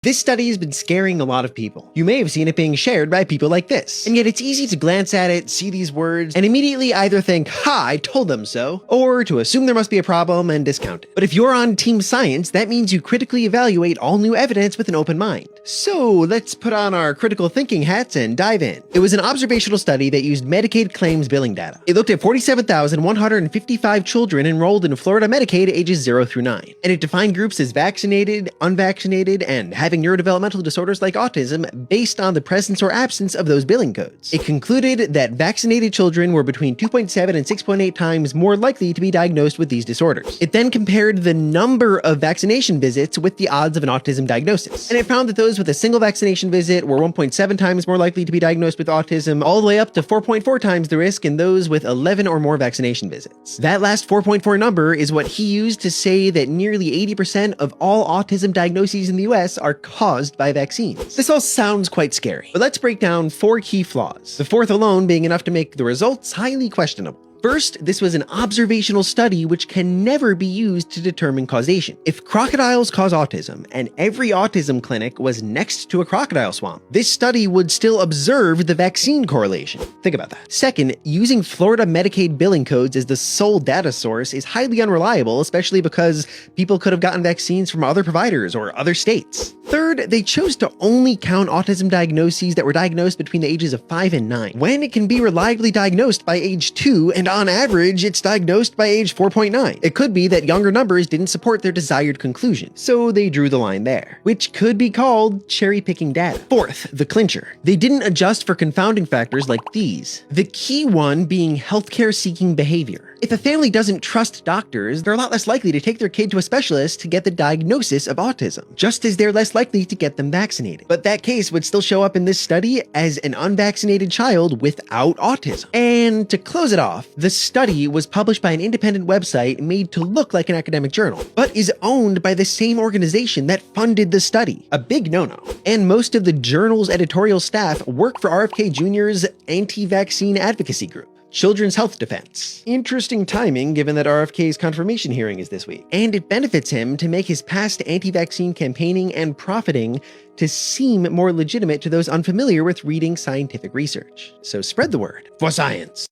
This study has been scaring a lot of people. You may have seen it being shared by people like this. And yet it's easy to glance at it, see these words, and immediately either think, ha, I told them so, or to assume there must be a problem and discount it. But if you're on team science, that means you critically evaluate all new evidence with an open mind. So let's put on our critical thinking hats and dive in. It was an observational study that used Medicaid claims billing data. It looked at 47,155 children enrolled in Florida Medicaid ages 0 through 9. And it defined groups as vaccinated, unvaccinated, and having neurodevelopmental disorders like autism based on the presence or absence of those billing codes. It concluded that vaccinated children were between 2.7 and 6.8 times more likely to be diagnosed with these disorders. It then compared the number of vaccination visits with the odds of an autism diagnosis. And it found that those with a single vaccination visit were 1.7 times more likely to be diagnosed with autism, all the way up to 4.4 times the risk in those with 11 or more vaccination visits. That last 4.4 number is what he used to say that nearly 80% of all autism diagnoses in the US are caused by vaccines. This all sounds quite scary, but let's break down 4 key flaws, the 4th alone being enough to make the results highly questionable. First, this was an observational study which can never be used to determine causation. If crocodiles cause autism, and every autism clinic was next to a crocodile swamp, this study would still observe the vaccine correlation. Think about that. Second, using Florida Medicaid billing codes as the sole data source is highly unreliable, especially because people could have gotten vaccines from other providers or other states. Third, they chose to only count autism diagnoses that were diagnosed between the ages of 5 and 9, when it can be reliably diagnosed by age 2, and on average, it's diagnosed by age 4.9. It could be that younger numbers didn't support their desired conclusion, so they drew the line there, which could be called cherry-picking data. Fourth, the clincher. They didn't adjust for confounding factors like these, the key one being healthcare-seeking behavior. If a family doesn't trust doctors, they're a lot less likely to take their kid to a specialist to get the diagnosis of autism, just as they're less likely to get them vaccinated. But that case would still show up in this study as an unvaccinated child without autism. And to close it off, the study was published by an independent website made to look like an academic journal, but is owned by the same organization that funded the study. A big no-no. And most of the journal's editorial staff work for RFK Jr.'s anti-vaccine advocacy group, Children's Health Defense. Interesting timing given that RFK's confirmation hearing is this week. And it benefits him to make his past anti-vaccine campaigning and profiting to seem more legitimate to those unfamiliar with reading scientific research. So spread the word for science.